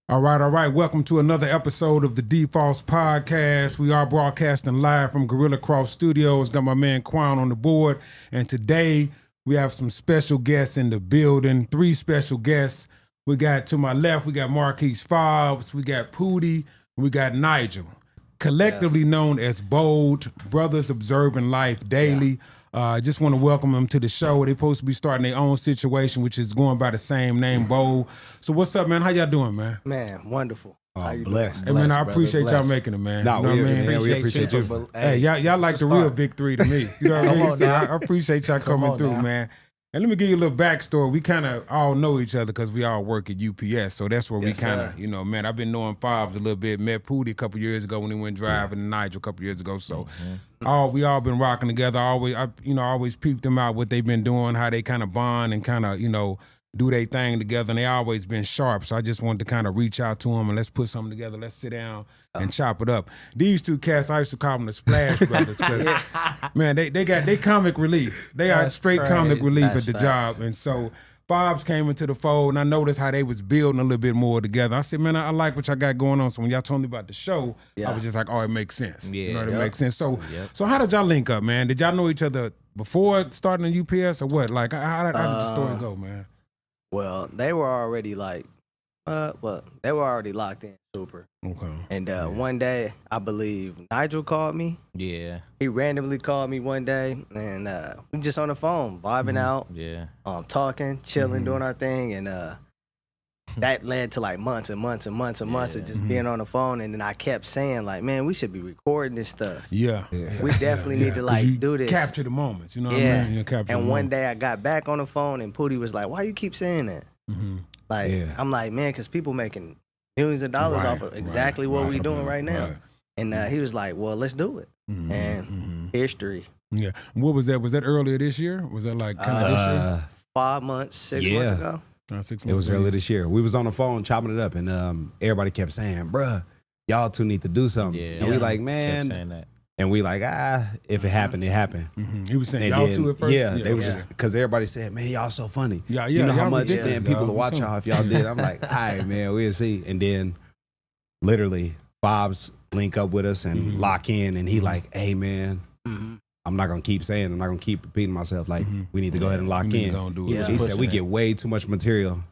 All right. Welcome to another episode of the D.Fos Podcast. We are broadcasting live from Gorilla Cross Studios. Got my man Quan on the board. And today we have some special guests in the building. 3 special guests. We got to my left, we got Marquis Fobbs, we got Poody, we got Nigel. Collectively known as BOLD, Brothers Observing Life Daily. I just want to welcome them to the show. They're supposed to be starting their own situation, which is going by the same name, BOLD. So what's up, man? How y'all doing, man? Man, wonderful. How you blessed. Hey, man, I appreciate y'all making it, man. No, you know we, what I mean? we appreciate you. Hey, y'all like the real big 3 to me. You know what I mean? So I appreciate y'all coming through, now. man. And let me give you a little backstory. We kind of all know each other because we all work at U.P.S. So that's where we kind of, you know, man, I've been knowing Fobbs a little bit. Met Poody a couple years ago when he went driving, and Nigel a couple years ago. So we all been rocking together. I always peeped them out, what they've been doing, how they kind of bond and kind of, you know, do their thing together. And they always been sharp. So I just wanted to kind of reach out to them and let's put something together. Let's sit down and chop it up. These 2 cats, I used to call them the Splash Brothers because, man, they comic relief. They are straight comic relief at the job. And so Fobbs came into the fold, and I noticed how they was building a little bit more together. I said, man, I like what y'all got going on. So when y'all told me about the show, I was just like, oh, it makes sense. Yeah, you know, it makes sense. So how did y'all link up, man? Did y'all know each other before starting the U.P.S. or what? Like, how did the story go, man? Well, they were already they were already locked in super. Okay. And one day, I believe Nigel called me. Yeah. He randomly called me one day, and we just on the phone, vibing out. Yeah. Talking, chilling, doing our thing, and that led to like months and months of just being on the phone. And then I kept saying like, man, we should be recording this stuff. Yeah. We definitely need to like do this. Capture the moments, you know what I mean? You capture and the one moment. day I got back on the phone and Poody was like, why you keep saying that? Like, I'm like, man, because people making millions of dollars off of exactly what we doing right now. And he was like, well, let's do it. And history. Yeah. What was that? Was that earlier this year? Was that like kind of this year? 5 months, 6 months ago. 6 months It was ago. earlier this year. We was on the phone chopping it up, and everybody kept saying, bruh, y'all 2 need to do something. Yeah. And we like, Kept man. saying that. And we like, if it happened, it happened. He was saying, And y'all then, 2 at first? they was just, because everybody said, man, y'all so funny. Yeah, you know how y'all much ridiculous, people dog. will watch y'all if y'all did. I'm like, all right, man, we'll see. And then literally, Fobbs link up with us and lock in, and he like, hey, man, I'm not going to keep saying, I'm not going to keep repeating myself. Like, we need to go ahead and lock in. He said, we get way too much material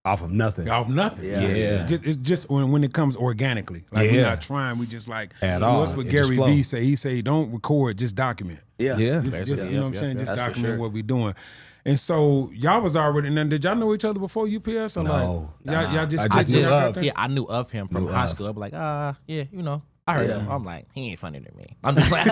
off of nothing. Off nothing. Yeah. It's just when it comes organically. Like, we're not trying. We just like, At all. That's what It just Gary flow. Vee say. He say, don't record, just document. Yeah. Just, you know what I'm saying? Just That's for document sure. what we doing. And so y'all was already, and then did y'all know each other before U.P.S.? Or No. Like, y'all just I clicked just knew together? of. I knew of him from Knew high of. school. I'd be like, yeah, you know. I heard him. I'm like, he ain't funny to me. I'm just like,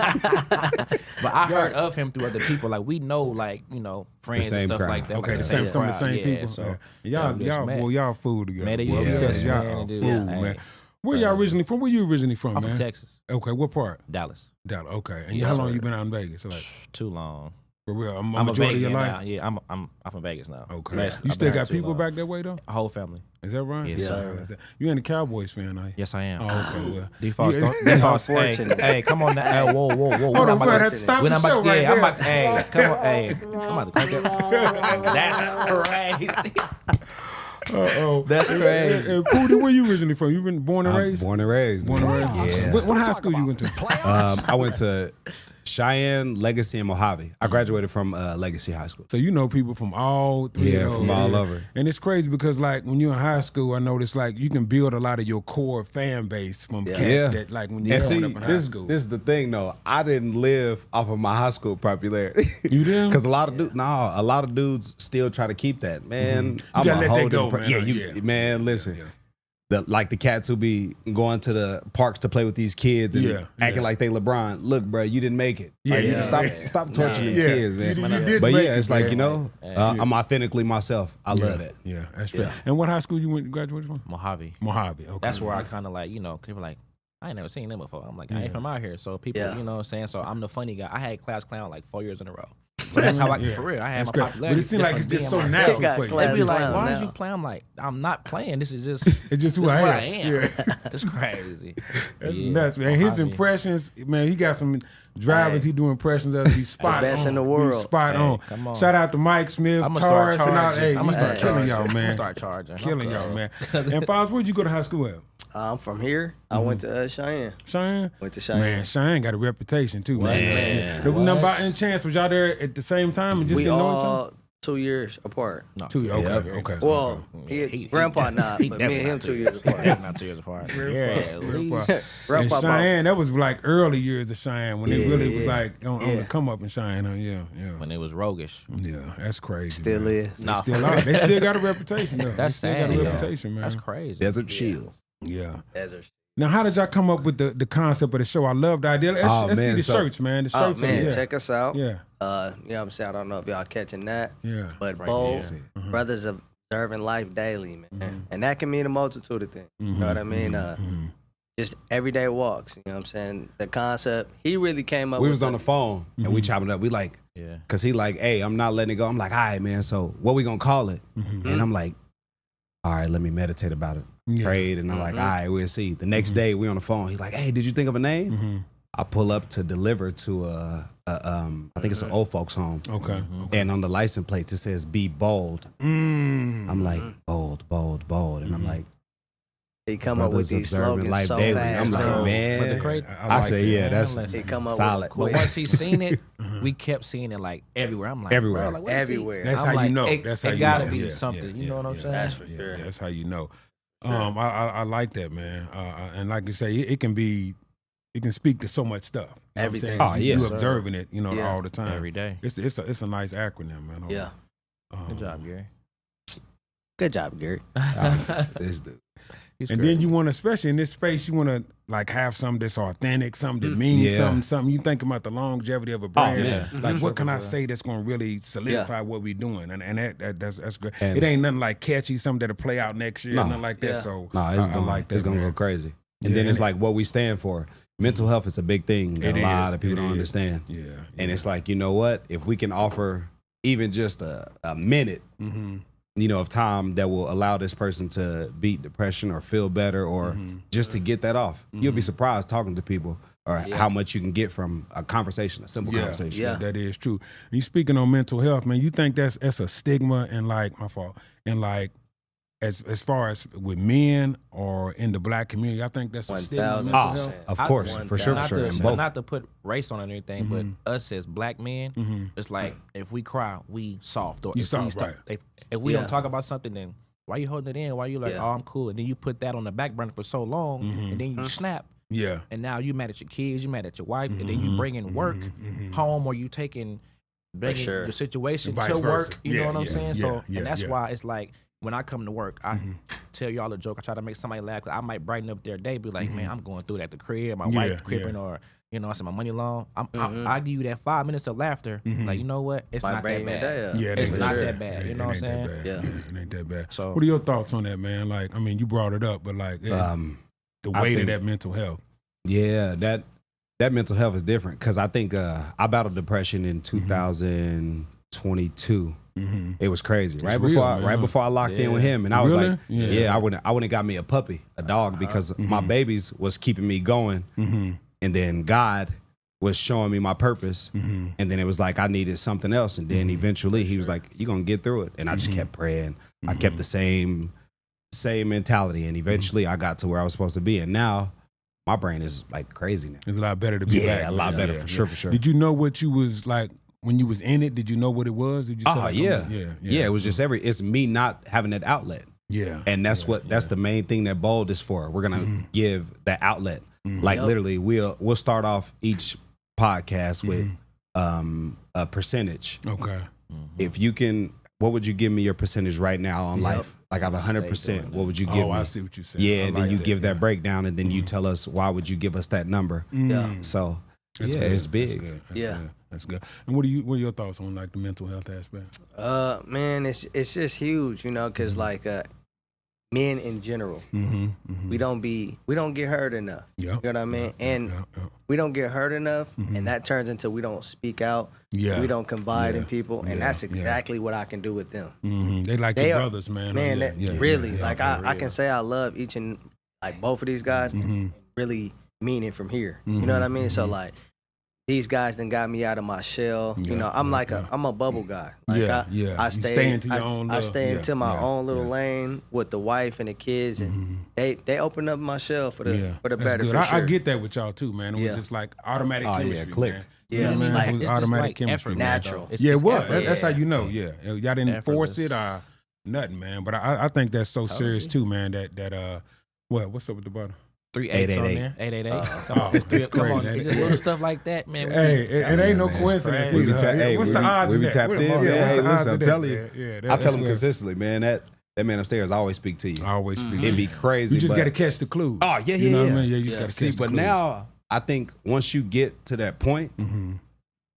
but I heard of him through other people. Like, we know, like, you know, friends same and stuff crowd. like that. Okay, like some of the same people. So Y'all fool together. Man, Boy, I'm yeah, telling you, man, y'all dude. fool, Yeah, man. hey. Where y'all originally from? Where you originally from, I'm man? from Texas, Okay, what part? Dallas. Dallas. Okay. And Yes, how long sir. you been out in Vegas? Like, Too long. for real, a I'm a majority of your Vegas life? now. Yeah, I'm from Vegas now. Okay. Man, You I've still been got here too people long. back that way though? A whole family. Is that right? Yes, sir. You ain't a Cowboys fan, are you? Yes, I am. Oh, okay. Well, D.Fos, Yeah. D.Fos, Unfortunate. hey, come on now. Hey, whoa. Hold on, bro. That's stop the show right I'm there. about to, hey, come on, hey, come on, crank it. That's crazy. Uh-oh. That's crazy. And Poody, where you originally from? You been born and raised? Born and raised. Born and man. raised? Yeah. What high school you went to? I went to Cheyenne, Legacy, and Mojave. I graduated from Legacy High School. So you know people from all 3 of those. from all over. And it's crazy because like when you're in high school, I noticed like you can build a lot of your core fan base from cats that like when you're And growing see, up in high this school. is the thing though. I didn't live off of my high school popularity. You didn't? Because a lot of dudes still try to keep that. Man, I'm gotta a let that whole go, different man. man, listen. The cats who be going to the parks to play with these kids and acting like they LeBron. Look, bro, you didn't make it. Stop torturing the kids, man. You did But make yeah, it, it's like, man. you know, I'm authentically myself. I love it. Yeah, that's fair. And what high school you graduated from? Mojave. Mojave. Okay. That's where I kind of like, you know, people like, I ain't never seen them before. I'm like, I ain't from out here. So people, you know what I'm saying? So I'm the funny guy. I had class clown like 4 years in a row. So that's how I, for real, I had my popularity. But it seems like it's just so natural for you. They be like, why did you play? I'm like, I'm not playing. This is just, it's just who I am. Yeah. It's crazy. That's nuts, man. His impressions, man, he got some drivers he do impressions of. He's spot on. Best in the world. He's spot on. Come on. Shout out to Mike Smith, Taurus, and all. Hey, I'm gonna start killing y'all, man. I'm start charging. Killing y'all, man. And Fobbs, where'd you go to high school at? I'm from here. I went to Cheyenne. Cheyenne? Went to Cheyenne. Man, Cheyenne got a reputation too, man. There was nothing about any chance. Was y'all there at the same time and just We didn't know each all other? 2 years apart. No. Okay. Well, Grandpa not, but me and him 2 years apart. Not 2 years apart. And Cheyenne, that was like early years of Cheyenne when it really was like on the come up in Cheyenne. Yeah. When it was roguish. Yeah, that's crazy. Still is. They still are. They still got a reputation though. That's they still got a reputation, man. That's crazy. Desert Shields. Yeah. Desert. Now, how did y'all come up with the concept of the show? I love the idea. Let's see the shirts, man. The shirts. Check us out. Yeah. I'm saying, I don't know if y'all catching that. Yeah. But Right B.O.L.D, Brothers Observing Life Daily, man. And that can mean a multitude of things. You know what I mean? Just everyday walks. You know what I'm saying? The concept, he really came up with. We was on the phone and we chopping it up. We like, cause he like, hey, I'm not letting it go. I'm like, all right, man. So what we gonna call it? And I'm like, all right, let me meditate about it. Prayed and I'm like, all right, we'll see. The next day we on the phone. He's like, hey, did you think of a name? I pull up to deliver to I think it's an old folks home. Okay. And on the license plates it says "Be bold." I'm like, bold, and I'm like, he come up with these slogans life so daily. fast. I'm like, man. I say, yeah, that's he come up solid. with But once he seen it, we kept seeing it like everywhere. I'm like, everywhere. bro, like, what is he? everywhere. That's I'm how you know. It, That's how you gotta know. be Yeah, something. You know what I'm saying? That's for sure. That's how you know. I like that, man. And like you say, it can speak to so much stuff. You know Everything. what I'm saying? Oh, yeah. You observing it, all the time. Every day. It's a nice acronym, man. Yeah. Good job, Gary. Good job, Gary. This dude. And then you want to, especially in this space, you want to like have something that's authentic, something that means something. You think about the longevity of a brand. Like, what can I say that's going to really solidify what we're doing? And that's good. And it ain't nothing like catchy, something that'll play out next year, nothing like that. So it's gonna go crazy. And then it's like what we stand for. Mental health is a big thing that a lot of people don't understand. Yeah. And it's like, you know what? If we can offer even just a minute, of time that will allow this person to beat depression or feel better or just to get that off. You'll be surprised talking to people or how much you can get from a conversation, a simple conversation. Yeah, that is true. You speaking on mental health, man, you think that's a stigma and like, my fault, and like as far as with men or in the black community, I think that's a stigma of mental health. Of course, for sure. Not to put race on anything, but us as black men, it's like if we cry, we soft. Or if we don't talk about something, then why you holding it in? Why you like, oh, I'm cool? And then you put that on the back burner for so long, and then you snap. Yeah. And now you mad at your kids, you mad at your wife, and then you bringing work home, or you taking the situation to work. You know what I'm saying? So, and that's why it's like, when I come to work, I tell y'all a joke. I try to make somebody laugh. I might brighten up their day. Be like, man, I'm going through that. The crib, my wife cribbing, or I said my money long. I give you that 5 minutes of laughter. Like, you know what? It's not that bad. It's not that bad. You know what I'm saying? Yeah, it ain't that bad. So, what are your thoughts on that, man? Like, I mean, you brought it up, but like, the weight of that mental health. Yeah, that mental health is different because I think I battled depression in 2022. It was crazy. Right before I locked in with him, and I was like, I wouldn't got me a puppy, a dog, because my babies was keeping me going, and then God was showing me my purpose, and then it was like I needed something else, and then eventually He was like, "You're gonna get through it," and I just kept praying. I kept the same mentality, and eventually I got to where I was supposed to be, and now my brain is like crazy now. It's a lot better to be back. Yeah, a lot better for sure. Did you know what you was like? When you was in it, did you know what it was? Did you It was just it's me not having that outlet. Yeah. And that's that's the main thing that B.O.L D is for. We're gonna give that outlet. Like literally we'll start off each podcast with a percentage. Okay. If you can, what would you give me your percentage right now on life? Like out of 100%, what would you give me? I see what you're saying. Yeah, and then you give that breakdown, and then you tell us why would you give us that number. So it's big. That's good. And what are your thoughts on like the mental health aspect? Man, it's just huge, because like men in general. We don't get hurt enough. You know what I mean? And we don't get hurt enough, and that turns into we don't speak out. We don't confide in people, and that's exactly what I can do with them. They like your brothers, man. Man, really. Like I can say I love each and like both of these guys. Really mean it from here. You know what I mean? So like. These guys then got me out of my shell. You know, I'm I'm a bubble guy. Like I stay into your own. I stay into my own little lane with the wife and the kids, and they open up my shell for the better. For sure. I get that with y'all too, man. It was just like automatic chemistry, clicked. Yeah, man. You know, Like, it was automatic chemistry, natural. Yeah, it was. That's how you know. Yeah, y'all didn't force it or nothing, man. But I think that's so serious too, man. That what's up with the bottom? 3 8 on there. 888. Come on, it's crazy. Come on, it's just little stuff like that, man. Hey, it ain't no coincidence. What's the odds? We be tapped in. Hey, listen, I'm telling you. I tell them consistently, man. That man upstairs always speak to you. I always speak. It'd be crazy. You just got to catch the clues. Oh yeah. You know what I mean? Yeah, you just got to see. Catch the But clues. now I think once you get to that point,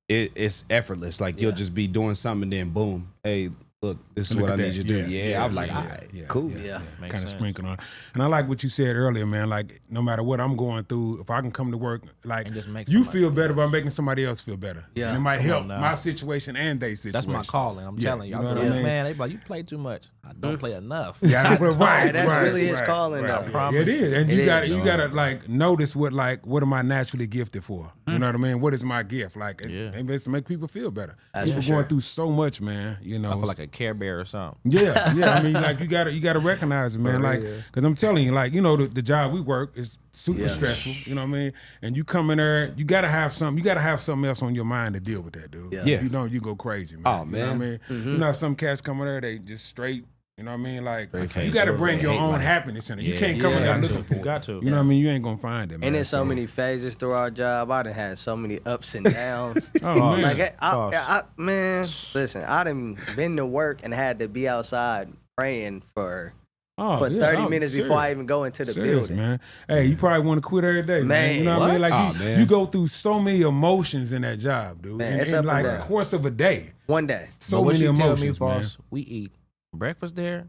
it's effortless. Like you'll just be doing something, and then boom, hey. Look, this is what I need you to do. I'm like, all right, cool. Kind of sprinkling on. And I like what you said earlier, man. Like, no matter what I'm going through, if I can come to work, like, you feel better by making somebody else feel better. Yeah. And it might help my situation and their situation. That's my calling. I'm telling you. You know what I mean? Man, they like, you play too much. I don't play enough. Right. That's really his calling, though. Yeah, it is. And you gotta like notice what am I naturally gifted for? You know what I mean? What is my gift? Like, maybe it's to make people feel better. People going through so much, man. You know, I feel like a Care Bear or something. Yeah. I mean, like you gotta recognize it, man. Like, because I'm telling you, like, you know, the job we work is super stressful. You know what I mean? And you come in there, you gotta have something else on your mind to deal with that, dude. Yeah. If you don't, you go crazy, man. Oh man. You know what I mean? You know, some cats come in there, they just straight. You know what I mean? Like, you got to bring your own happiness in it. You can't come in there looking for it. You got to. You know what I mean? You ain't going to find it, man. And there's so many phases through our job. I done had so many ups and downs. Man. Like, man, listen, I done been to work and had to be outside praying for 30 minutes before I even go into the building. Man. Hey, you probably want to quit every day, man. You know what I mean? Like, you go through so many emotions in that job, dude. Man, in like the course of a day. One day. So many emotions, man. We eat breakfast there,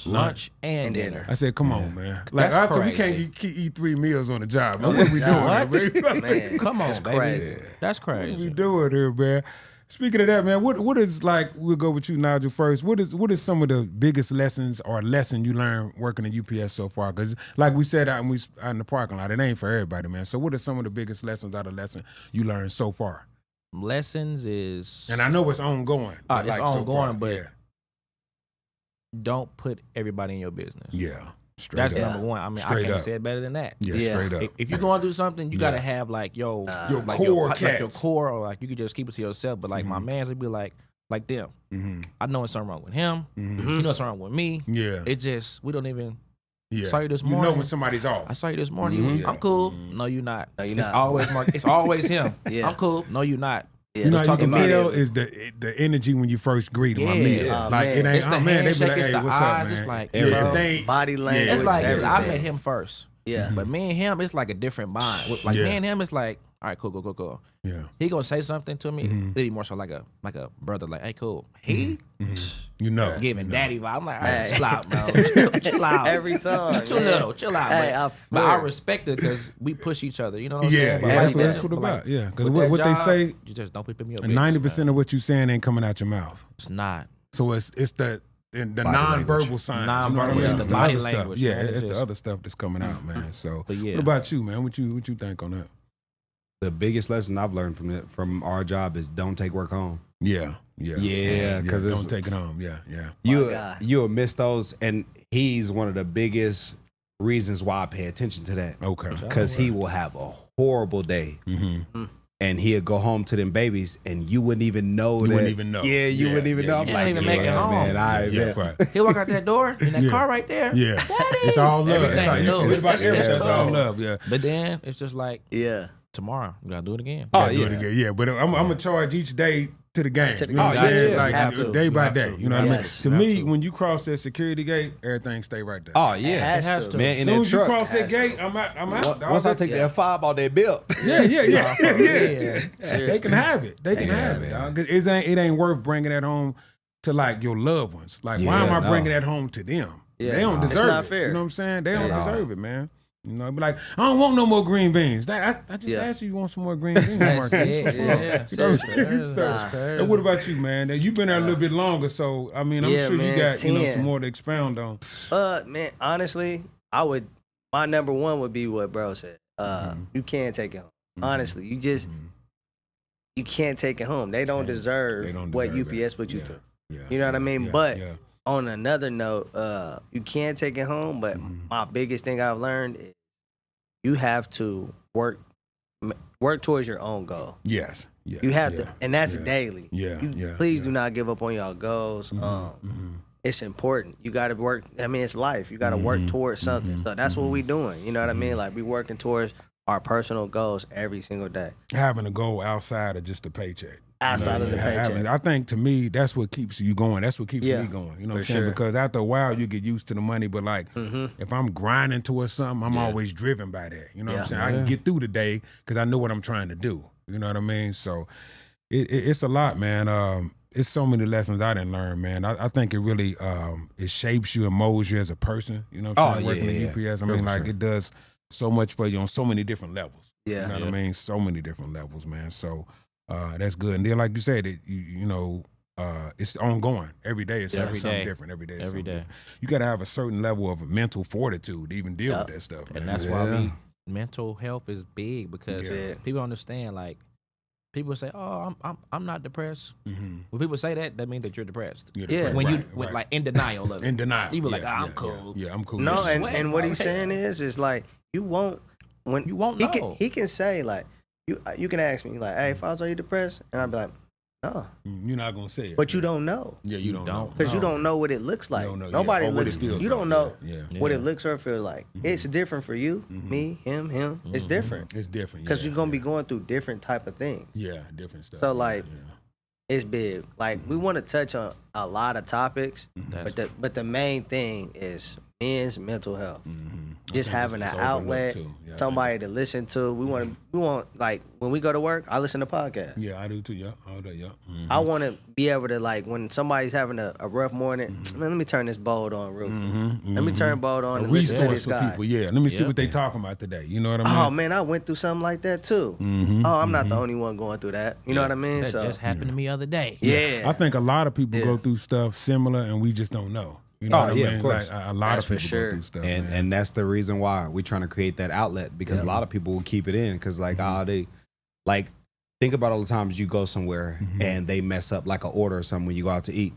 lunch, and dinner. I said, come on, man. Like, I said, we can't eat 3 meals on the job. Man. What we doing here, man? Come on, baby. Crazy. That's crazy. What we doing here, man? Speaking of that, man, what is, like, we'll go with you, Nigel, first. What is some of the biggest lessons or lesson you learned working at UPS so far? Because, like we said out in the parking lot, it ain't for everybody, man. So what are some of the biggest lessons you learned so far? Lessons is... And I know it's ongoing. It's like ongoing, but don't put everybody in your business. Yeah. That's number one. I mean, I can't say it better than that. Yeah, straight up. If you're going to do something, you got to have like your core, or like you could just keep it to yourself. But like my mans would be like them. I know it's something wrong with him. You know something wrong with me. Yeah. It just, we don't even. Yeah. Saw you this morning. You know when somebody's off. I saw you this morning. I'm cool. No, you're not. No, you're not. It's always him. I'm cool. No, you're not. Yeah. You know, you can tell is the energy when you first greet them. I mean, like it ain't. It's the they be like, it's hey, the what's eyes. up, man? It's like body language. It's like I met him first. Yeah. But me and him, it's like a different bond. Like me and him, it's like, all right, cool. Yeah. He gonna say something to me. It'd be more so like a brother, like, hey, cool. He, you know, giving daddy vibe. I'm like, all right, chill out, bro. Chill out. Every time. You too little. Chill out. Hey, but I respect it because we push each other. You know what I'm saying? Yeah, that's what it's about. Yeah, because what they say, you just don't put them in your 90% of what you saying ain't coming out your mouth. It's not. So it's the non-verbal signs. Non-verbal, it's the body language. Yeah, it's the other stuff that's coming out, man. So what about you, man? What you think on that? The biggest lesson I've learned from our job is don't take work home. Yeah, because don't take it home. Yeah. You'll miss those, and he's one of the biggest reasons why I pay attention to that. Okay, because he will have a horrible day, and he'll go home to them babies, and you wouldn't even know. Wouldn't even know. Yeah, you wouldn't even know. I'm like, even make it home. Man, he'll walk out that door in that car right there. Yeah, Daddy. It's all love. It's all love. Yeah, but then it's just like tomorrow you gotta do it again. Do it again. Yeah, but I'm gonna charge each day to the game. You know what I'm saying? Like day by day. You know what I mean? To me, when you cross that security gate, everything stay right there. Oh yeah, it has to. Man, as soon as you cross that gate, I'm out. Once I take that Fobbs on that bill. Yeah. They can have it. They can have it. It ain't worth bringing that home to like your loved ones. Like, why am I bringing that home to them? They don't deserve it's not it. fair. You know what I'm saying? They don't deserve it, man. You know, be like, I don't want no more green beans. I just asked you want some more green beans, Marquis. And what about you, man? You've been there a little bit longer, so I mean, I'm sure you got 10. Some more to expound on. Man, honestly, my number one would be what bro said. You can't take it home. Honestly, you can't take it home. They don't deserve what U.P.S. put you through. You know what I mean? But on another note, you can take it home, but my biggest thing I've learned is you have to work towards your own goal. Yes. Yeah, you have to, and that's daily. Please do not give up on y'all goals. It's important. You got to work. I mean, it's life. You got to work towards something. So that's what we doing. You know what I mean? Like we working towards our personal goals every single day. Having a goal outside of just a paycheck. Outside of the paycheck. I think to me, that's what keeps you going. That's what keeps me going. You know what I'm saying? Because after a while, you get used to the money. But like, if I'm grinding towards something, I'm always driven by that. You know what I'm saying? I can get through the day because I know what I'm trying to do. You know what I mean? So it's a lot, man. It's so many lessons I didn't learn, man. I think it really it shapes you and molds you as a person. You know what I'm saying? Working at U.P.S. I mean, like it does so much for you on so many different levels. You know what I mean? So many different levels, man. So that's good. And then, like you said, you know, it's ongoing. Every day it's something different. Every day it's something different. You got to have a certain level of mental fortitude to even deal with that stuff, man. And that's why mental health is big because people understand, like, people say, "Oh, I'm not depressed." When people say that, that means that you're depressed. When you like in denial of it. In denial. You be like, I'm cool. Yeah, I'm cool. No, and what he's saying is like you won't know. He can say like you can ask me like, "Hey, Fobbs, are you depressed?" And I'll be like, "No." You're not gonna say it. But you don't know. Yeah, you don't know. Because you don't know what it looks like. Nobody looks. You don't know what it looks or feels like. It's different for you, me, him. It's different. It's different. Because you're gonna be going through different type of things. Yeah, different stuff. So like, it's big. Like we want to touch on a lot of topics, but the main thing is men's mental health. Just having an outlet, somebody to listen to. We want like when we go to work, I listen to podcasts. Yeah, I do too. Yeah, all day. Yeah. I want to be able to like when somebody's having a rough morning. Man, let me turn this B.O.L.D. on real quick. Let me turn B.O.L.D. on and listen to this guy. People. Yeah, let me see what they talking about today. You know what I mean? Oh man, I went through something like that too. Oh, I'm not the only one going through that. You know what I mean? That just happened to me the other day. Yeah. I think a lot of people go through stuff similar, and we just don't know. You know what I mean? Of course. Like, a lot of people go through stuff, and that's the reason why we're trying to create that outlet because a lot of people will keep it in because like they like think about all the times you go somewhere and they mess up like an order or something when you go out to eat.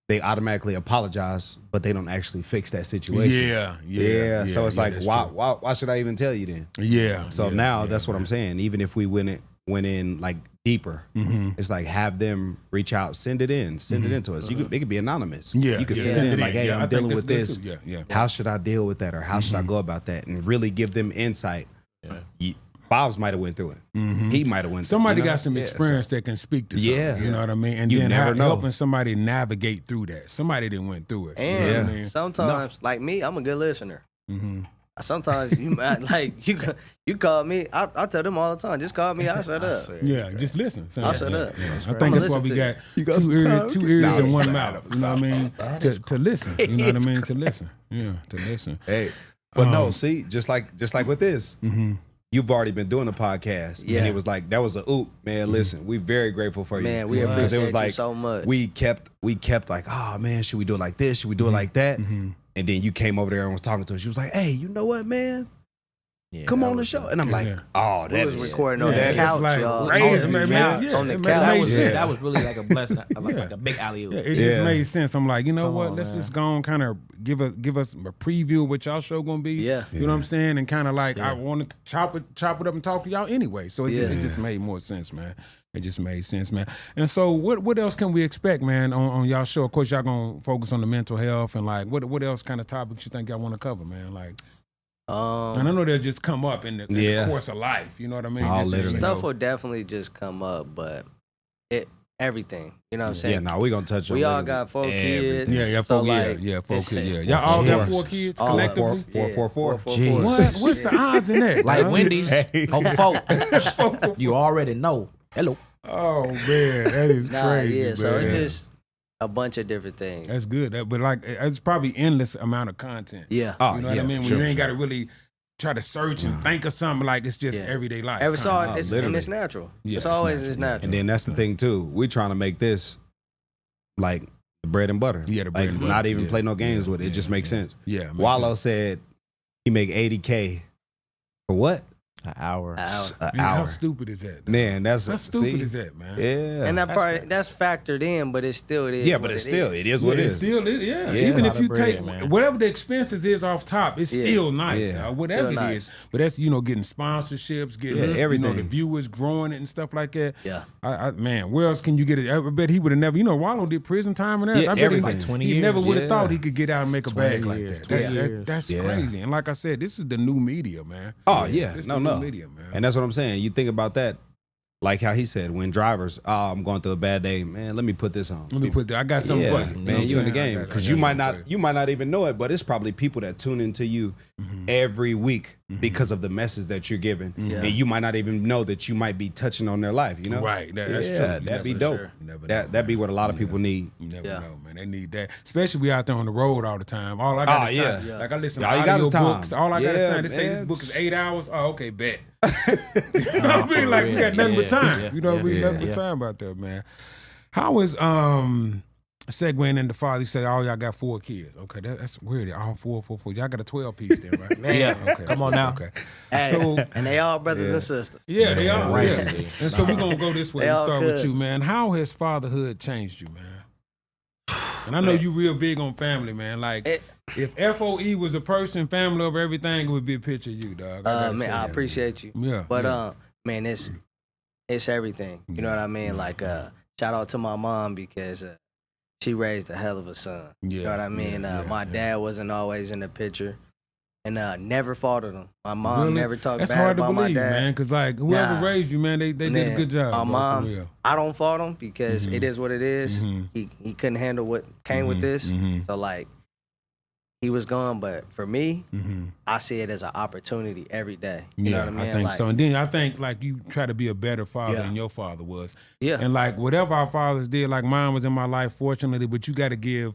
They automatically apologize, but they don't actually fix that situation. Yeah. So it's like, why should I even tell you then? Yeah. So now that's what I'm saying. Even if we went in like deeper, it's like have them reach out, send it in to us. It could be anonymous. You can send it in like, hey, I'm dealing with this. How should I deal with that, or how should I go about that, and really give them insight. Fobbs might have went through it. He might have went. Somebody got some experience that can speak to something. You know what I mean? And then helping somebody navigate through that. Somebody that went through it. And you know what I mean? sometimes, like me, I'm a good listener. Sometimes you like you call me. I tell them all the time. Just call me. I'll shut up. Yeah, just listen. I'll shut up. I think that's why we got two ears and one mouth. You know what I mean? To listen. You know what I mean? To listen. Yeah, to listen. Hey, but no, see, just like with this. You've already been doing a podcast, and it was like that was a oop, man. Listen, we're very grateful for you, man. We appreciate you so much. We kept like, oh man, should we do it like this? Should we do it like that? And then you came over there and was talking to us. She was like, hey, you know what, man? Come on the show. And I'm like, oh, that was recording on the couch, y'all. Crazy, man. On the couch. That was really like a blessing, like a big alley-oop. It just made sense. I'm like, you know what? Let's just go and kind of give us a preview of what y'all show gonna be. You know what I'm saying? And kind of like, I want to chop it up and talk to y'all anyway. So it just made more sense, man. It just made sense, man. And so what else can we expect, man, on y'all show? Of course, y'all gonna focus on the mental health and like what else kind of topics you think y'all want to cover, man? Like, and I know they'll just come up in the course of life. You know what I mean? Stuff will definitely just come up, but everything. You know what I'm saying? Yeah, no, we're gonna touch on. We all got 4 kids. Yeah, 4 kids. Y'all all got 4 kids collectively. 4. What's the odds in that? Like Wendy's over 4. You already know. Hello. Oh man, that is crazy. So it's just a bunch of different things. That's good. But like, it's probably endless amount of content. Yeah. Oh, you know what I mean? When you ain't got to really try to search and think of something, like it's just everyday life. And it's natural. Yeah, it's always natural. And then that's the thing too. We're trying to make this like the bread and butter. Yeah, the bread and butter. Not even play no games with it. It just makes sense. Yeah. Wallow said he make $80K for what? An hour. Man, how stupid is that? Man, how stupid is that, man? Yeah. And that's factored in, but it still is. Yeah, but it is what it is. Still, even if you take whatever the expenses is off top, it's still nice. Yeah. Whatever still it is. But that's, getting sponsorships, getting everything. The viewers growing it and stuff like that. Yeah. Man, where else can you get it? I bet he would have never, Wallow did prison time and that. Yeah, I bet everything. like 20 years. He never would have thought he could get out and make a bag like that. That's crazy. And like I said, this is the new media, man. Oh, yeah. This is No. the new media, man. And that's what I'm saying. You think about that, like how he said, when drivers, I'm going through a bad day, man, let me put this on. Let me put that. I got something for you. Man, you in the game. Because you might not even know it, but it's probably people that tune into you every week because of the message that you're giving. And you might not even know that you might be touching on their life, Right. That's true. That'd be dope. That'd be what a lot of people need. You never know, man. They need that. Especially we out there on the road all the time. All I got is time. Yeah. Like I listen to audio books. All I got is time. They say this book is 8 hours. Oh, okay, bet. You know what I mean? Like we got nothing but time. You know what I mean? Nothing but time about that, man. How is segueing into father? You say, oh, y'all got 4 kids. Okay, that's weird. All 4. Y'all got a 12-piece then, right? Man, okay, come on now. Okay. Hey, So and they all brothers and sisters. yeah, they are. Right. Yeah. And so we're gonna go this way. They We all start with could. you, man. How has fatherhood changed you, man? And I know you real big on family, man. Like if FOE was a person, family over everything, it would be a picture of you, dog. Man, I appreciate you. Yeah. But man, it's everything. You know what I mean? Like shout out to my mom because she raised a hell of a son. You know what I mean? My dad wasn't always in the picture. And never faulted him. My mom never talked That's bad hard to about believe, my dad. man, because like whoever raised you, man, they did a good job. My bro, mom, for real. I don't fault him because it is what it is. He couldn't handle what came with this. So like he was gone, but for me, I see it as an opportunity every day. You know what I mean? I think like, so. And then I think like you try to be a better father than your father was. Yeah. And like whatever our fathers did, like mine was in my life, fortunately, but you got to give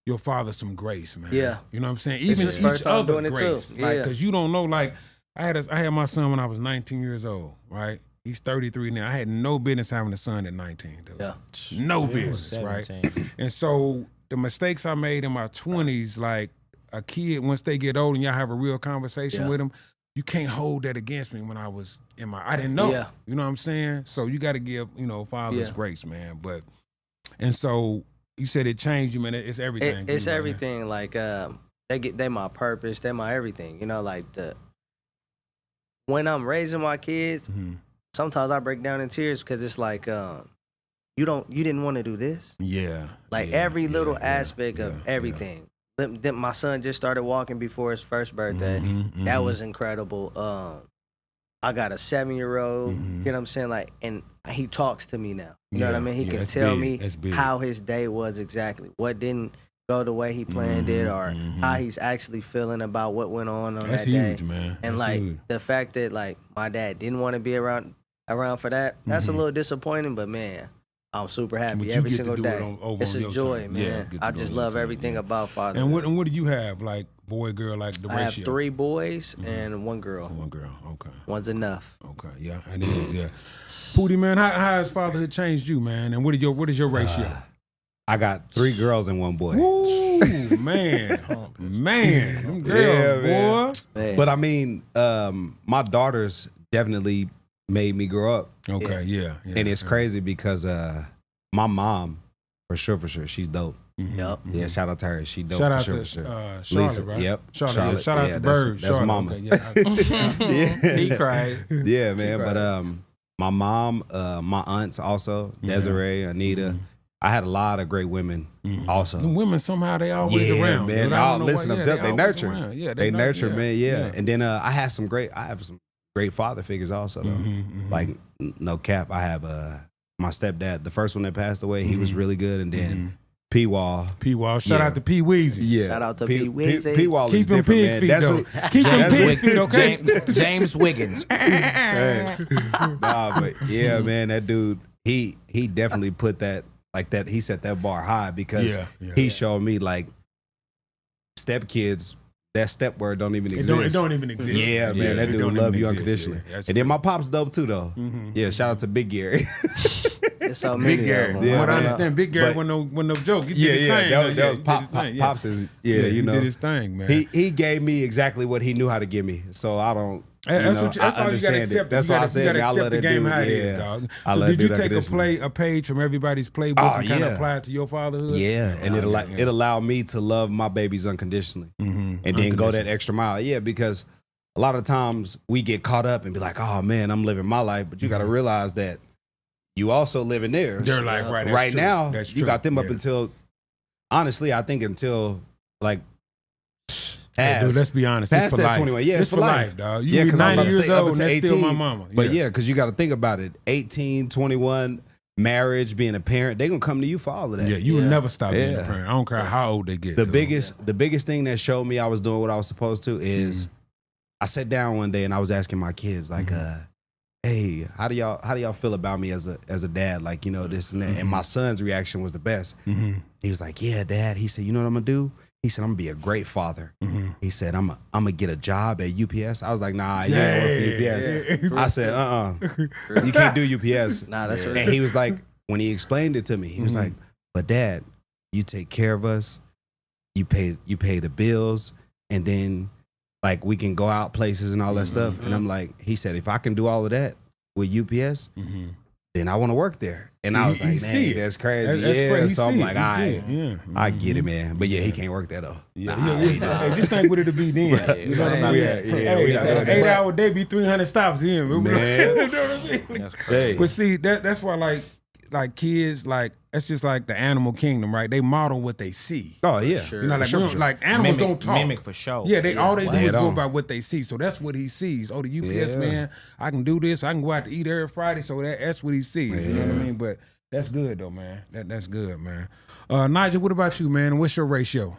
your father some grace, man. Yeah. You know what I'm saying? This Even is first each time other doing it grace. too. Like, Yeah. cause you don't know, like I had my son when I was 19 years old, right? He's 33 now. I had no business having a son at 19, dude. Yeah. No business, right? And so the mistakes I made in my 20s, like a kid, once they get old and y'all have a real conversation with them, you can't hold that against me when I was I didn't know. Yeah. You know what I'm saying? So you got to give, fathers grace, man. And so you said it changed you, man. It's everything. It's everything. Man. Like they my purpose. They my everything. Like when I'm raising my kids, sometimes I break down in tears because it's like you didn't want to do this. Yeah. Like every little aspect of everything. Then my son just started walking before his first birthday. That was incredible. I got a 7-year-old. You know what I'm saying? Like, and he talks to me now. You know what I mean? He can tell me how his day was exactly. What didn't go the way he planned it, or how he's actually feeling about what went on That's that day. Huge, man. And that's like huge. the fact that like my dad didn't want to be around for that. That's a little disappointing, but man, I'm super happy every single day. It's a joy, man. I just love everything about fatherhood. And what do you have, like boy, girl, like the ratio? I have 3 boys and 1 girl. 1 girl, okay. One's enough. Okay, yeah, it is, yeah. Poody, man, how has fatherhood changed you, man? And what is your ratio? I got 3 girls and 1 boy. Ooh, man, them girls, boy. Man. But I mean, my daughters definitely made me grow up. Okay, yeah. And it's crazy because my mom, for sure, she's dope. Yep. Yeah, shout out to her. She dope. Shout out for to sure. Charlotte, Lisa, right? Yep. Charlotte. Shout out to Bird. That's mama's. Okay, He cried. Yeah, man. But my mom, my aunts also, Desiree, Anita. I had a lot of great women also. The women somehow they always around. Man. Listen, they nurture. Yeah, they nurture, man. Yeah. And then I have some great father figures also though. Like no cap, I have my stepdad, the first one that passed away, he was really good, and then P-Wall. Shout out to P Weezy. Yeah. Shout out to P Weezy. P-Wall is Keep him different, pig man. feet That's though. Keep him pig feet, okay? James Wiggins. Nah, but yeah, man, that dude, he definitely put that like that. He set that bar high because he showed me like stepkids. That step word don't even exist. It don't even exist. Yeah, man, that dude love you unconditionally. And then my pop's dope too, though. Yeah, shout out to Big Gary. It's so many Big Gary. Yeah, what I understand, Big Gary wasn't no joke. He did his thing. That was Pops is, you know. He did his thing, man. He gave me exactly what he knew how to give me. So I don't. That's all you got to accept. That's why I said you got to accept the game how it is, dog. So did you take a page from everybody's playbook and kind of apply it to your fatherhood? Yeah, and it allowed me to love my babies unconditionally, and then go that extra mile. Yeah, because a lot of times we get caught up and be like, "Oh man, I'm living my life," but you got to realize that you also living theirs. They're like right now. You got them up until, honestly, I think until like. Hey, dude, let's be honest. It's for life. 21. Yeah, it's for life, dog. You be 90 years old and that's 18, still my mama. But yeah, because you got to think about it. 18, 21, marriage, being a parent, they're going to come to you for all of that. Yeah, you will never stop being a parent. I don't care how old they get. The biggest thing that showed me I was doing what I was supposed to is I sat down one day and I was asking my kids, like, hey, how do y'all feel about me as a dad? Like, you know, this and that. And my son's reaction was the best. He was like, yeah, Dad. He said, you know what I'm going to do? He said, I'm going to be a great father. He said, I'm going to get a job at U.P.S. I was like, nah, you don't work for U.P.S. I said, you can't do U.P.S. Nah, that's right. And he was like, when he explained it to me, he was like, but Dad, you take care of us. You pay the bills. And then, like, we can go out places and all that stuff. And I'm like, he said, if I can do all of that with U.P.S., then I want to work there. And I was like, man, that's crazy. That's crazy. So I'm like, all right, I get it, man. But yeah, he can't work that though. Hey, just think what it'll be then. You know what I'm saying? 8-hour day be 300 stops in. Man. You know what I'm saying? That's crazy. But see, that's why like kids, like that's just like the animal kingdom, right? They model what they see. Oh yeah, sure. You know, like, like animals don't talk. Mimic for sure. Yeah, all they do is go by what they see. So that's what he sees. Oh, the U.P.S. man, I can do this. I can go out to eat every Friday. So that's what he sees. You know what I mean? But that's good though, man. That's good, man. Nigel, what about you, man? What's your ratio?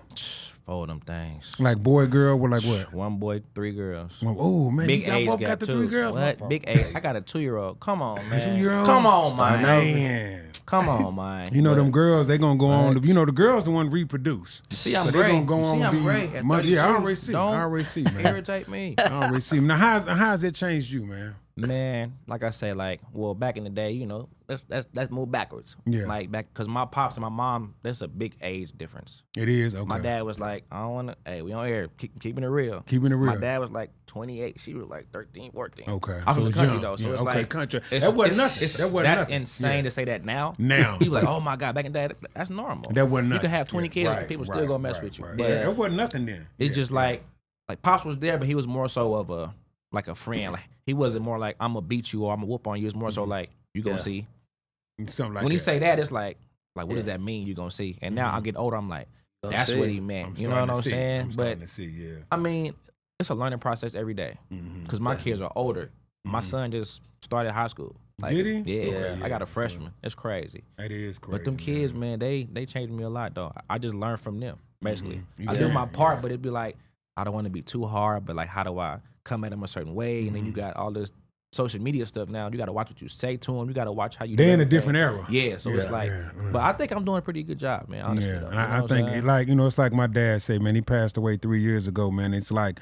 4 of them things. Like boy, girl, or like what? 1 boy, 3 girls. Oh man, big you both got the 3 girls. What? Big age. I got a 2-year-old. Come on, man. 2-year-old. Come on, man. Come on, man. You know them girls, they gonna go on. You know the girls the one reproduce. See, I'm so great. They gonna go on. I'm great. Yeah, I already see. Don't I already see, man. Irritate me. I already see. Now, how's it changed you, man? Man, like I said, back in the day, you know, let's move backwards. Yeah. Like back, cause my pops and my mom, there's a big age difference. It is. Okay. My dad was like, I don't want to. Hey, we on air, keeping it real. Keeping it real. My dad was like 28. She was like 13, 14. Okay. I'm from the country though, so it's like country. That wasn't nothing. That's insane to say that now. He was like, oh my God, back in the day, that's normal. That wasn't nothing. You could have 20 kids, and people still gonna mess with you. But that wasn't nothing then. It's just like pops was there, but he was more so of a friend. Like he wasn't more like I'm gonna beat you or I'm gonna whoop on you. It's more so like you gonna see. Something like when he say that, it's like what does that mean? You gonna see? And now I get older, I'm like, that's what he meant. You know what I'm saying? But I mean, it's a learning process every day. Because my kids are older. My son just started high school. Like, did he? Yeah, Okay, I got a freshman. It's crazy. It is crazy. But them kids, man, they changed me a lot though. I just learned from them, basically. I do my part, but it'd be like, I don't want to be too hard, but like, how do I come at them a certain way? And then you got all this social media stuff now. You got to watch what you say to them. You got to watch how you do. They're in a different era. Yeah, so it's like, but I think I'm doing a pretty good job, man, honestly. Yeah, though, and I think, it's like my dad said, man, he passed away 3 years ago, man. It's like,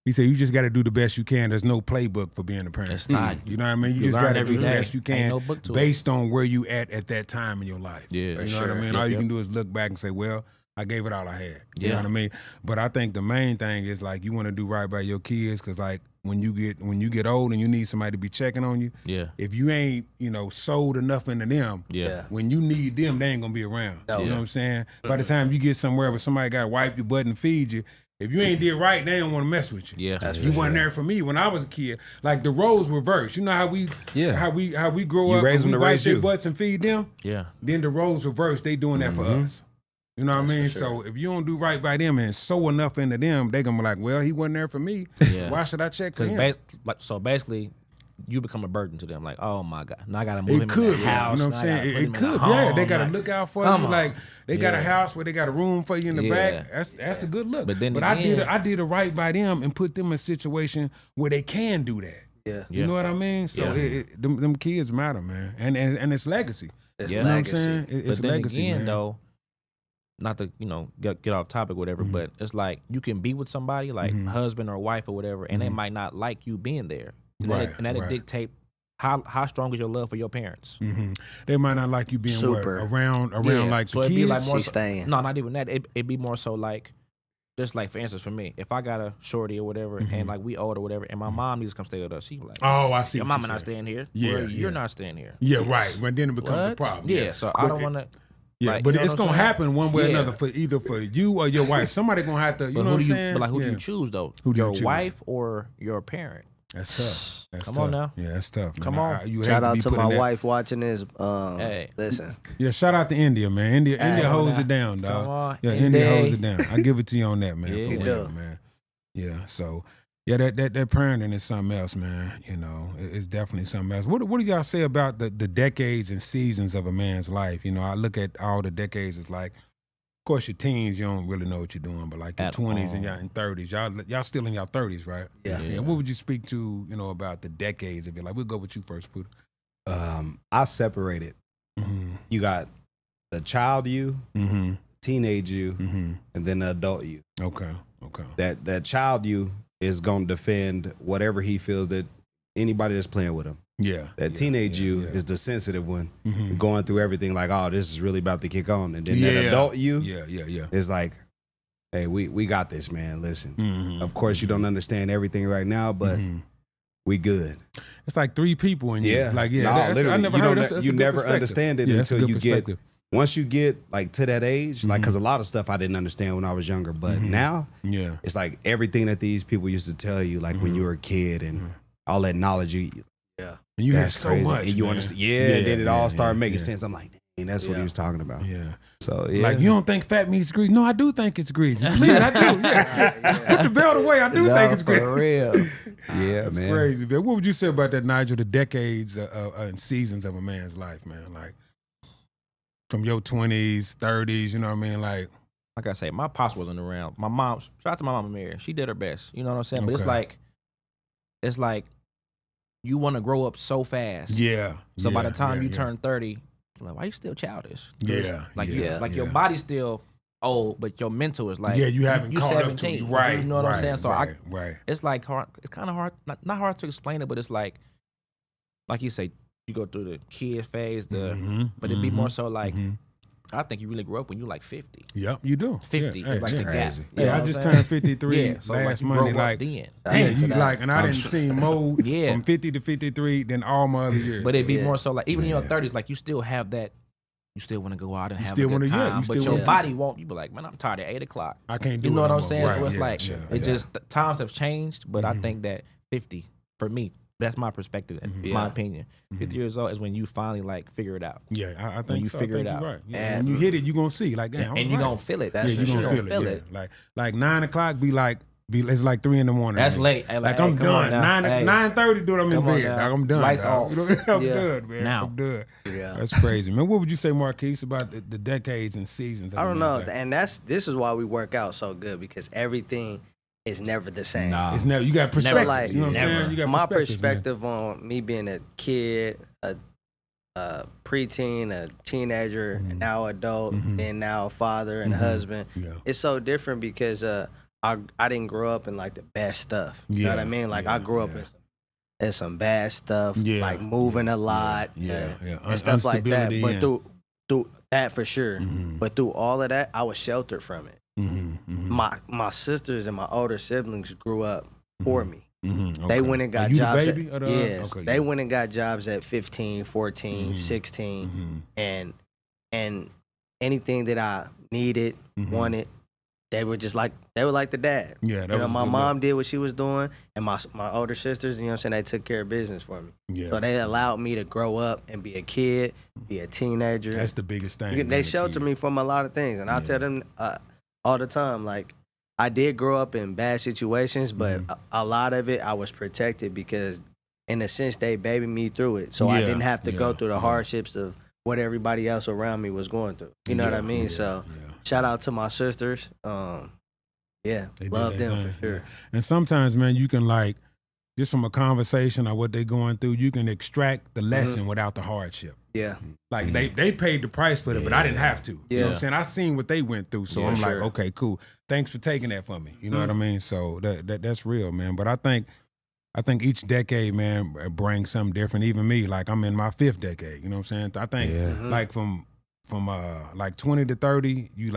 he said, you just got to do the best you can. There's no playbook for being a parent. It's not. You know what I mean? You just got to do the best you can based on where you at that time in your life. Yeah, you know what I mean? All you can do is look back and say, well, I gave it all I had. You know what I mean? But I think the main thing is like you want to do right by your kids because like when you get old and you need somebody to be checking on you, if you ain't, sold enough into them, when you need them, they ain't gonna be around. You know what I'm saying? By the time you get somewhere where somebody gotta wipe your butt and feed you, if you ain't did right, they don't want to mess with you. Yeah, you wasn't there for me when I was a kid. Like the roles reversed. You know how we grow up, raise them we to wipe raise their you. butts and feed them. Yeah. Then the roles reversed. They doing that for us. You know what I mean? So if you don't do right by them and sow enough into them, they gonna be like, well, he wasn't there for me. Yeah. Why should I check for him? So basically, you become a burden to them. Like, oh my God, now I gotta move him in the house. You know what I'm saying? It could. They gotta look out for you. Like they got a house where they got a room for you in the back. That's a good look. But I did it right by them and put them in a situation where they can do that. Yeah. You know what I mean? So them kids matter, man, and it's legacy. It's You know what I'm legacy. saying? It's but then legacy, again, man. though, not to get off topic or whatever, but it's like you can be with somebody like husband or wife or whatever, and they might not like you being there, and that'll dictate how strong is your love for your parents. They might not like you being around like so the it'd kids. be like more staying. No, not even that. It'd be more so like, just like for instance for me, if I got a shorty or whatever, and like we old or whatever, and my mom needs to come stay with us, she like, oh, I see. Your mama not staying here. Yeah, you're not staying here. Yeah, right. But then it becomes a problem. Yeah, so I don't want to. Yeah, like, but you know it's what I'm gonna saying? happen one way or another for either for you or your wife. Somebody gonna have to. You know what I'm saying? But like, who do you choose though? Who do you your choose? wife or your parent? That's tough. Come on now. Yeah, that's tough. Come man. on. You Shout hate out be to putting my that- wife watching this. Hey. Listen. Yeah, shout out to India, man. India holds now. it down, dog. Come on, Yeah, India. India holds it down. I give it to you on that, man. Yeah. For You real, do. man. Yeah, so yeah, that parenting is something else, man. You know, it's definitely something else. What do y'all say about the decades and seasons of a man's life? You know, I look at all the decades as like, of course, your teens, you don't really know what you're doing, but like your 20s and your 30s, y'all still in your 30s, right? Yeah. What would you speak to, about the decades of your life? We'll go with you first, Poody. I separated. You got the child you, teenage you, and then the adult you. Okay. That child you is gonna defend whatever he feels that anybody that's playing with him. Yeah. That teenage you is the sensitive one, going through everything like, oh, this is really about to kick on. And then that adult you is like, hey, we got this, man. Listen, of course you don't understand everything right now, but we good. It's like three people in you. Yeah. Like, yeah. No, literally, I never you heard don't- that's a you good never perspective. understand it Yeah, that's a until good you get, perspective. once you get like to that age, like, cause a lot of stuff I didn't understand when I was younger, but now it's like everything that these people used to tell you, like when you were a kid and all that knowledge And you had that's so crazy. much, And you man. understand, and then it all started making sense. I'm like, dang, that's what he was talking about. Yeah. So yeah. Like, you don't think fat meat's grease? No, I do think it's grease. Please, I do. Yeah. Put the belt away. I do think it's grease. For real. Yeah, That's man. crazy, man. What would you say about that, Nigel? The decades and seasons of a man's life, man. Like, from your 20s, 30s, you know what I mean? Like I say, my pops wasn't around. My mom, shout out to my mama Mary. She did her best. You know what I'm saying? But it's like you want to grow up so fast. yeah. So by the time you turn 30, you're like, why you still childish? Like your body's still old, but your mental is like, you haven't you caught 17. up to you. Right. You know what I'm saying? So right. it's like hard. It's kind of hard. Not hard to explain it, but it's like you say, you go through the kid phase, but it'd be more so like, I think you really grew up when you like 50. Yep, you do. 50 Yeah. is like the gap. Crazy. You know Yeah, I what just I'm saying? turned 53 so last you Monday. grow up Like, then. damn, you like, and I didn't see mode Yeah. from 50 to 53 than all my other years. But it'd be more so like, even in your 30s, like you still have that. You still want to go out and have still a good wanna- yeah, time, you but still your wanna- body won't. You be like, man, I'm tired at 8 o'clock. I can't do You know it what no I'm more. saying? Right, So it's yeah, like, yeah, it just, the times have changed, but I think that 50, for me, that's my perspective, in my opinion. 50 years old is when you finally like figure it out. Yeah, I think When you so. figure I it think out. you're right. Yeah. And- When you hit it, you're going to see. Like, damn, And you're going to feel it. That's yeah, for you're sure. going to feel it. Yeah. Like 9 o'clock be like, it's like 3 in the morning. That's man. late. Hey, Like, hey, I'm come on done. now. 9:30, dude, I'm in Come on bed. now. Like, I'm done. Lights dog. off. You know, I'm Yeah. done, man. Now. I'm done. Yeah. That's crazy, man. What would you say, Marquis, about the decades and seasons? Of I don't a know, man's life? and this is why we work out so good, because everything is never the same. It's never, you got perspective. like- you know what I'm Never. saying? You got My man. perspective on me being a kid, a preteen, a teenager, and now adult, then now a father and a husband. Yeah. It's so different because I didn't grow up in like the best stuff. You know what I Yeah, mean? Like yeah, I grew up in some bad stuff, like moving a lot, Yeah. and stuff like that. Instability But and- through that for sure. But through all of that, I was sheltered from it. My sisters and my older siblings grew up for me. They went and got you the jobs baby at, or the- yes, okay, they yeah. went and got jobs at 15, 14, 16, and anything that I needed, wanted, they were like the dad. Yeah, that you know, was a my good mom look. did what she was doing, and my older sisters, you know what I'm saying, they took care of business for me. Yeah. So they allowed me to grow up and be a kid, be a teenager. That's the biggest thing. They man, shelter kid. me from a lot of things, and I tell them all the time, like, I did grow up in bad situations, but a lot of it I was protected because, in a sense, they babied me through it, so I Yeah, didn't have to go yeah, through the yeah. hardships of what everybody else around me was going through. You know what I mean? Yeah, So, yeah. shout out to my sisters. They did Love their them thing, for sure. yeah. And sometimes, man, you can just from a conversation or what they're going through, you can extract the lesson without the hardship. Yeah. Like they paid the price for it, but I didn't have to. You know what I'm saying? I seen what they went through, so I'm like, okay, cool. Thanks for taking that from me. You know what I mean? So that's real, man. But I think each decade, man, brings something different. Even me, like I'm in my 5th decade. You know what I'm saying? I think like from like 20 to 30, you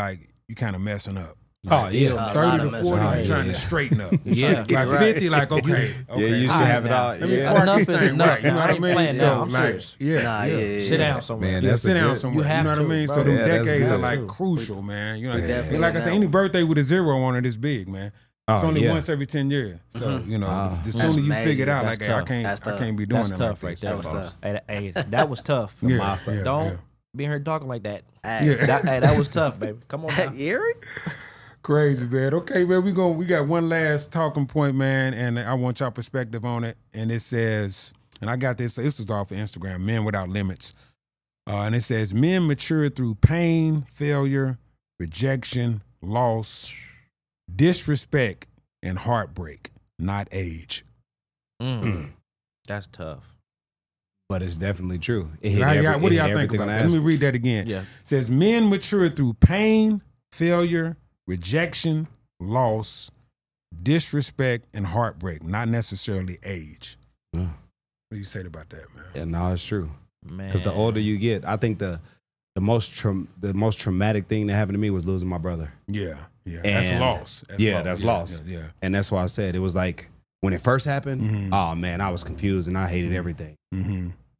kind of messing up. Oh, 30 to 40, you're trying to straighten up. Yeah. Like 50, like, okay. You should have it all. Let me park Enough this is thing enough. right. You know what I mean? Playing So, now. I'm like, serious. Sit down somewhere. Man, sit down somewhere. You have know what I to, mean? bro. So them Yeah, that's decades are good. like crucial, man. You know, definitely like I said, any birthday with a 0 on it is big, man. It's only once every 10 years. So, you know, the sooner you figure it out, like, hey, I can't be doing That's it tough like right this. there. That was tough. Hey, that was tough. Don't be here talking like that. That was tough, baby. Come on now. Erie? Crazy, man. Okay, man, we got one last talking point, man, and I want y'all perspective on it. And it says, and I got this was off of Instagram, Men Without Limits. And it says, men mature through pain, failure, rejection, loss, disrespect, and heartbreak, not age. That's tough. But it's definitely true. What do y'all think about that? Let me read that again. Yeah. It says, men mature through pain, failure, rejection, loss, disrespect, and heartbreak, not necessarily age. What do you say about that, man? Yeah, no, it's true. Man. Because the older you get, I think the most traumatic thing that happened to me was losing my brother. Yeah. That's loss. That's loss. Yeah. And that's why I said it was like when it first happened, oh man, I was confused and I hated everything.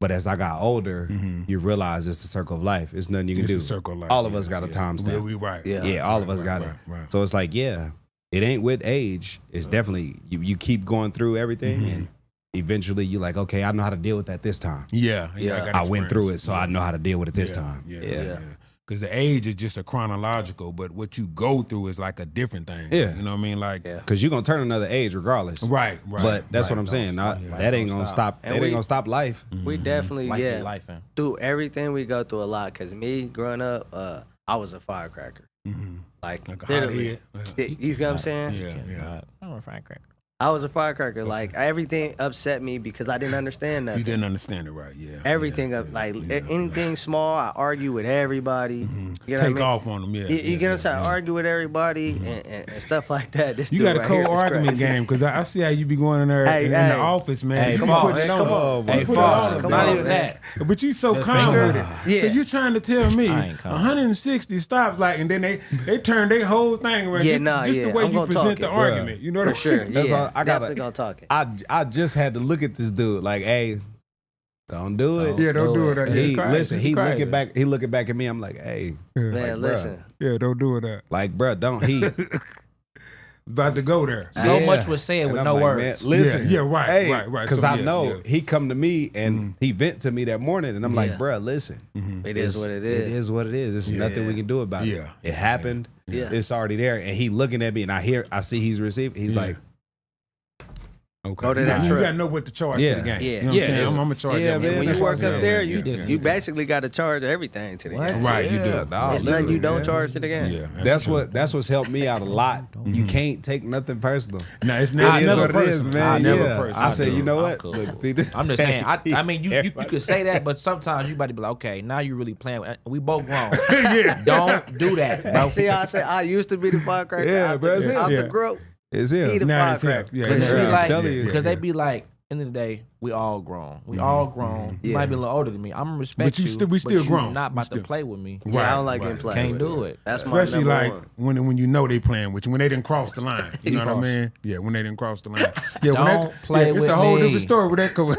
But as I got older, you realize it's the circle of life. It's nothing you can do. It's the circle of life. All of us got a timestamp. We right. Yeah, all of us got it. Right. So it's like, it ain't with age. It's definitely, you keep going through everything and eventually you're like, okay, I know how to deal with that this time. I went through it, so I know how to deal with it this time. Yeah. Because the age is just a chronological, but what you go through is like a different thing. Yeah. You know what I mean? Like, because you're going to turn another age regardless. Right. But that's what I'm saying. That ain't going to stop. That ain't going to stop life. We definitely, life, through everything we go through a lot. Because me, growing up, I was a firecracker. Like literally. You know what I'm saying? Yeah. I'm a firecracker. I was a firecracker. Like, everything upset me because I didn't understand nothing. You didn't understand it right, Everything anything small, I argue with everybody. You know Take what I mean? off on them, You get what I'm saying? Argue with everybody and stuff like that. This you dude got a right cold here is argument crazy. game because I see how you be going in there in the office, man. Hey, Come Fobbs. on. Hey, Fobbs. Not even that. But you so calm with it. Yeah. So you trying to tell me I ain't calm. 160 stops, like, and then they turn their whole thing around. Just the way I'm you gonna present talk the it, argument. You know what For sure. That's all I gotta- definitely gonna talk it. I just had to look at this dude like, hey, don't do it. Yeah, don't do it. He looking back at me. I'm like, hey, Man, like, listen. Yeah, don't do it. like, bruh, don't he? About to go there. So much was said And with I'm no like, words. man, listen, Yeah, right, hey, right. Because So, I know he come to me and he vent to me that morning, and I'm like, bruh, listen, It is what it is. It is what it is. There's nothing we can do about it. Yeah. It happened. Yeah. It's already there, and he looking at me, and I see he's receiving. He's like, Okay. Go to that you truck. gotta know what to charge to the game. Yeah. You know what I'm saying? I'm gonna charge that. man, When that's you what work I'm up saying. there, Yeah. you basically got to charge everything to the game. Right, you do. Yeah, nah, It's nothing you don't man. charge to the game. Yeah. That's what's helped me out a lot. You can't take nothing personal. No, it's It never is what it is, personal. man. Never Yeah. personal. I said, you know I'm what? cool. Look, see this? I'm just saying. I mean, you could say that, but sometimes you about to be like, okay, now you really playing. We both grown. Don't do that, bro. See how I say I used to be the firecracker Yeah, out bro, that's it. the group. It's He him. the Now it's him. firecracker. Yeah, Because yeah. I'm telling you. they be like, end of the day, we all grown. We all grown. You might be a little older than me. I'm gonna respect But you still- we still you grown. not We about still- to play with me. Yeah, I don't like getting played. Can't with. do it. That's my Especially number like one. when you know they playing with you, when they didn't cross the line. You know what I mean? Yeah, when they didn't cross the line. Yeah, when Don't play it's with a whole me. different story where that comes.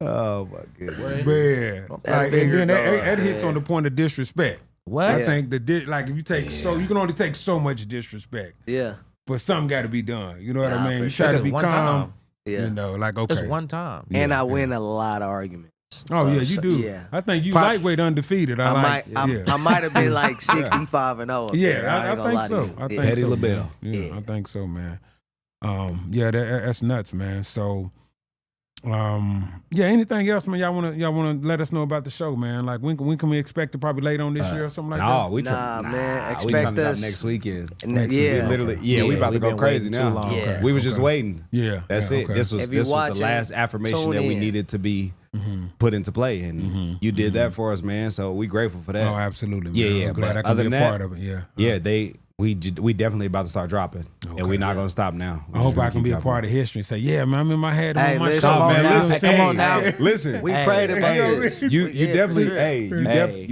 Oh my goodness. Man, like, and figured then that out, hits on the point of disrespect. What? I think like if you take you can only take so much disrespect, Yeah. but something got to be done. You know what Nah, I mean? for You try sure. to be One calm. time. Yeah. You know, like okay. Just one time. And I win a lot of arguments. Oh yeah, you do. Yeah. I think you Prob- lightweight undefeated. I might have been like 65-0. Yeah, I think so. I think Petty so, LaBelle. man. Yeah, I think so, man. Yeah, that's nuts, man. So, yeah. Anything else, man? Y'all wanna let us know about the show, man? Like when can we expect to probably late on this year or something like that? We man, we expect trying to us next weekend. Next We week. literally, Yeah, we about to we've go been crazy waiting too now. long. Yeah. We was just waiting. Yeah, That's yeah, it. okay. This was If you the watching, last affirmation tune that we in. needed to be put into play, and you did that for us, man. So we grateful for that. Oh, absolutely, man. Yeah, I'm glad I other can be than a part of it. Yeah, we definitely about to start dropping, and we're not gonna stop now. I hope I can be a part of history and say, yeah, man, I'm in my head. I'm on my listen, show, man. Come on now. Listen, We prayed about this. You definitely, you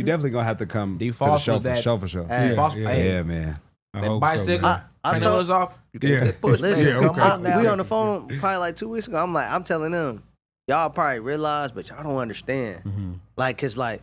definitely gonna have to come to the show for sure. Yeah, man. I hope bicycle. So, I told us off. You can Yeah. push. Listen, Yeah, okay. we on the phone probably like 2 weeks ago. I'm telling them, y'all probably realize, but y'all don't understand. Like, cause like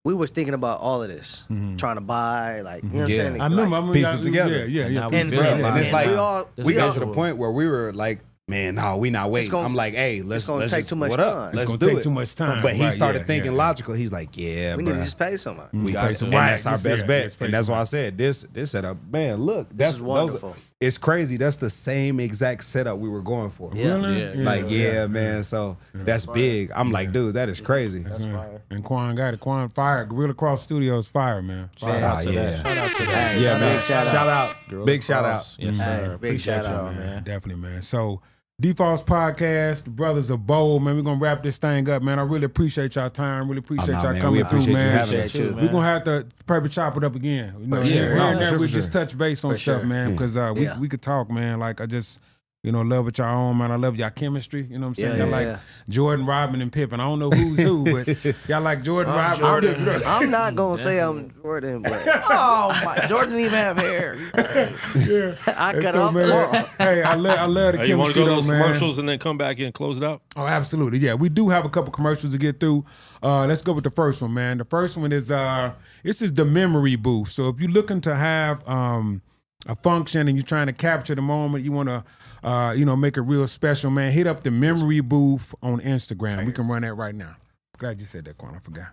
we was thinking about all of this, trying to buy, like, you know what I'm saying? I remember piece it together. Yeah. And it's like we got to the all point where we were like, man, no, we not waiting. I'm like, hey, let's take just, too much what up? time. Let's It's do gonna it. take too much time. But he Right, started yeah, thinking yeah. logical. He's like, yeah, we bro. need to just pay somebody. We pay pay some and that's our whack. best Yeah, bet. let's pay And that's some why I whack. said this setup, man, look, that's is wonderful. it's crazy. That's the same exact setup we were going for. Yeah. Really? Man. So that's big. I'm like, dude, that is crazy. And Quan got it. Quan fire. Gorilla Cross Studios fire, man. Shout out to that. Shout out to that. Yeah, man. big shout out. Big shout out. Yes, sir. Hey, big Appreciate shout y'all, out, man. Definitely, man. So, D.Fos Podcast, the Brothers of B.O.L D, man. We're going to wrap this thing up, man. I really appreciate y'all time. Really appreciate y'all man. coming We appreciate through, you man. having us. Appreciate you, We're man. going to have to probably chop it up again. You know, sure. here and there, For we sure. just touch base on stuff, sure. man, because we could talk, man. Like, I just, love what y'all on, man. I love y'all chemistry. You know what I'm saying? Yeah, y'all yeah. like Jordan, Robin, and Pippen. I don't know who's who, but y'all like Jordan, Robin. I'm not gonna say I'm Jordan, but Oh my! Jordan didn't even have hair. I And cut so, off man, tomorrow. hey, I love the You want chemistry, to go to though, those man. commercials and then come back and close it out? Oh, absolutely. Yeah, we do have a couple commercials to get through. Let's go with the first one, man. The first one is this is the memory booth. So if you're looking to have a function and you're trying to capture the moment, you want to make it real special, man, hit up the memory booth on Instagram. We can run that right now. Glad you said that, Quan. I forgot.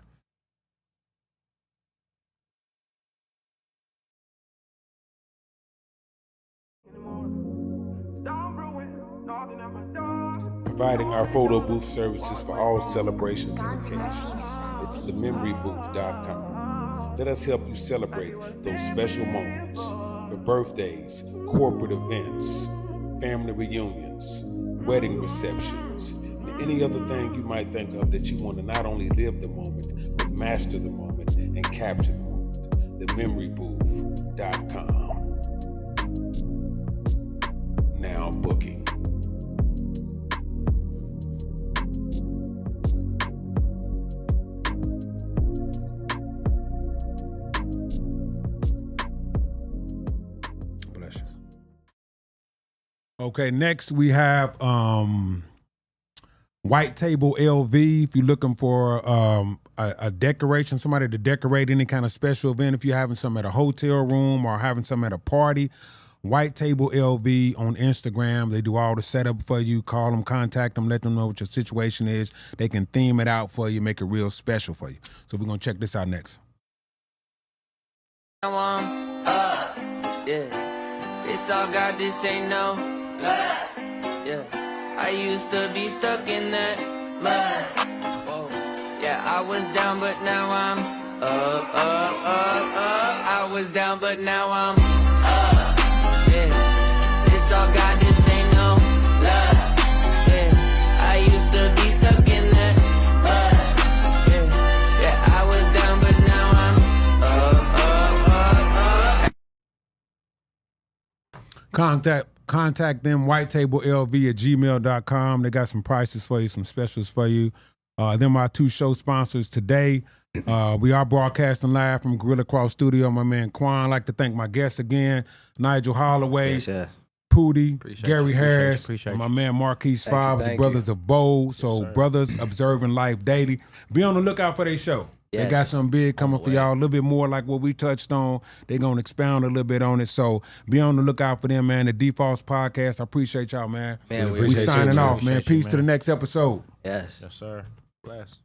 Providing our photo booth services for all celebrations and occasions. It's thememorybooth.com. Let us help you celebrate those special moments, your birthdays, corporate events, family reunions, wedding receptions, and any other thing you might think of that you want to not only live the moment, but master the moment and capture the moment. Thememorybooth.com. Now booking. Bless you. Okay, next we have White Table LV. If you're looking for a decoration, somebody to decorate any kind of special event, if you're having something at a hotel room or having something at a party, White Table LV on Instagram. They do all the setup for you. Call them, contact them, let them know what your situation is. They can theme it out for you, make it real special for you. So we're going to check this out next. Yeah. It's all God, this ain't no lie. Yeah. I used to be stuck in that mud. Whoa. Yeah, I was down, but now I'm up. I was down, but now I'm up. Yeah. It's all God, this ain't no lie. Yeah. I used to be stuck in that mud. Yeah. Yeah, I was down, but now I'm up. Contact them, whitetable.lv@gmail.com. They got some prices for you, some specials for you. Them are 2 show sponsors today. We are broadcasting live from Gorilla Cross Studio. My man Quan. I'd like to thank my guests again, Nigel Holloway, Poody, Gary Harris, and my man Marquis, Fobbs, the Brothers of B.O.L D. So Brothers Observing Life Daily. Be on the lookout for their show. Yes. They got something big coming for y'all, a little bit more like what we touched on. They're going to expound a little bit on it. So be on the lookout for them, man. The D.Fos Podcast. I appreciate y'all, man. We signing off, man. Peace to the next episode. Yes. Yes, sir. Bless.